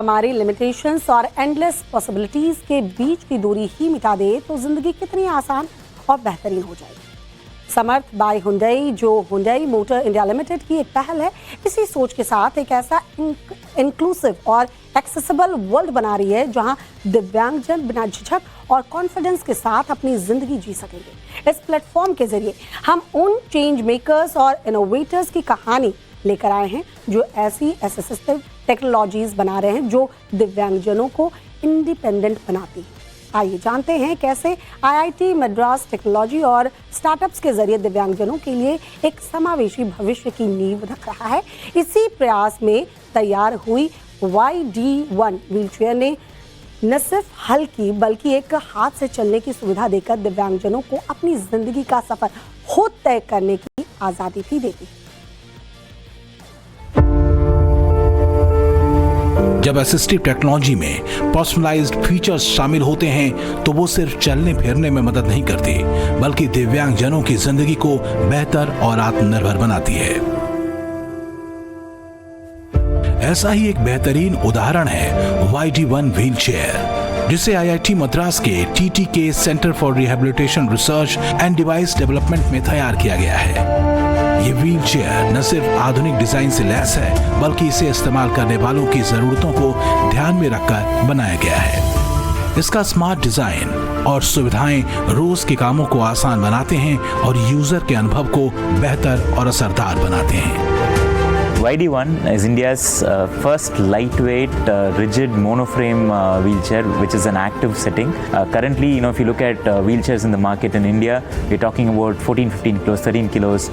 हमारी लिमिटेशंस और endless possibilities के बीच की दूरी ही मिटा दे तो जिंदगी कितनी आसान और बेहतरीन हो जाएगी। समर्थ बाय हुंडई, जो हुंडई मोटर इंडिया लिमिटेड की एक पहल है, इसी सोच के साथ एक ऐसा इंक्लूसिव और एक्सेसिबल वर्ल्ड बना रही है जहां दिव्यांगजन बिना झिझक और कॉन्फिडेंस के साथ अपनी जिंदगी जी सकेंगे। इस प्लेटफॉर्म के जरिए हम उन चेंज मेकर्स और इनोवेटर्स की कहानी लेकर आए हैं जो ऐसी असिस्टिव टेक्नोलॉजीज बना रहे हैं जो दिव्यांगजनों को इंडिपेंडेंट बनाती है। आइए जानते हैं कैसे आईआईटी मद्रास टेक्नोलॉजी और स्टार्टअप्स के जरिए दिव्यांगजनों के लिए एक समावेशी भविष्य की नींव रख रहा है। इसी प्रयास में तैयार हुई YD1 व्हीलचेयर ने न सिर्फ हल की बल्कि एक हाथ से चलने की सुविधा देकर दिव्यांगजनों को अपनी जिंदगी का सफर खुद तय करने की आजादी भी देती है। जब असिस्टिव टेक्नोलॉजी में पर्सनलाइज्ड फीचर्स शामिल होते हैं तो वो सिर्फ चलने फिरने में मदद नहीं करती बल्कि दिव्यांगजनों की जिंदगी को बेहतर और आत्मनिर्भर बनाती है। ऐसा ही एक बेहतरीन उदाहरण है YD1 व्हीलचेयर, जिसे आईआईटी मद्रास के TTK centre for rehabilitation research and device development में तैयार किया गया है। ये व्हीलचेयर न सिर्फ आधुनिक डिजाइन से लैस है बल्कि इसे इस्तेमाल करने वालों की जरूरतों को ध्यान में रखकर बनाया गया है। इसका स्मार्ट डिजाइन और सुविधाएं रोज के कामों को आसान बनाते हैं और यूजर के अनुभव को बेहतर और असरदार बनाते हैं। YD1 is India's first lightweight, rigid monoframe wheelchair, which is an active setting. Currently, if you look at wheelchairs in the market in India, we're talking about 14, 15 kilos, 13 kilos.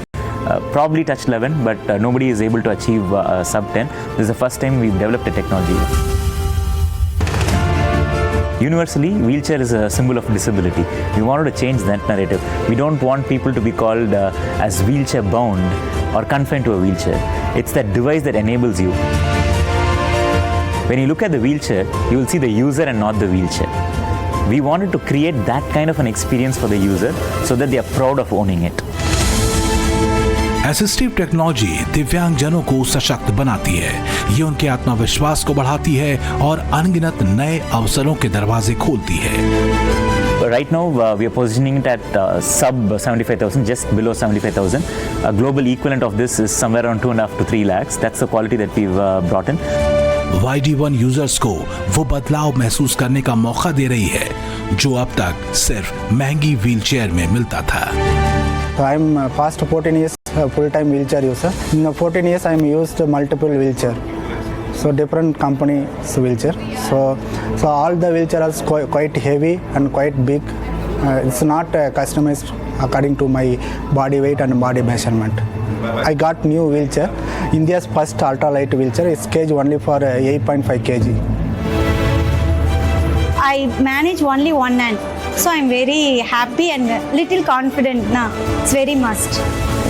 Probably touch 11, but nobody is able to achieve sub 10. This is the first time we've developed a technology. Universally, wheelchair is a symbol of disability. We wanted to change that narrative. We don't want people to be called as wheelchair bound or confined to a wheelchair. It's that device that enables you. When you look at the wheelchair, you will see the user and not the wheelchair. We wanted to create that kind of an experience for the user so that they are proud of owning it. Assistive technology दिव्यांगजनों को सशक्त बनाती है, ये उनके आत्मविश्वास को बढ़ाती है और अनगिनत नए अवसरों के दरवाजे खोलती है। Right now, we are positioning it at sub 75,000, just below 75,000. A global equivalent of this is somewhere around 2.5 to 3 lakhs. That's the quality that we've brought in. YD1 users को वो बदलाव महसूस करने का मौका दे रही है जो अब तक सिर्फ महंगी व्हीलचेयर में मिलता था। I'm past 14 years full-time wheelchair user. In the 14 years, I'm used multiple wheelchair. So different companies wheelchair. So all the wheelchair are quite heavy and quite big. It's not customized according to my body weight and body measurement. I got new wheelchair. India's first ultra-light wheelchair. It's cage only for 8.5 kg. I manage only one hand, so I'm very happy and little confident now. It's very must.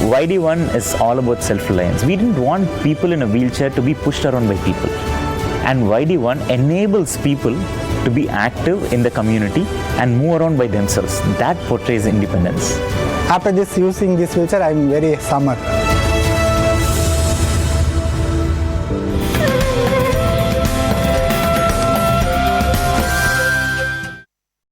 YD1 is all about self-reliance. We didn't want people in a wheelchair to be pushed around by people. And YD1 enables people to be active in the community and move around by themselves. That portrays independence. After this using this wheelchair, I'm very summer.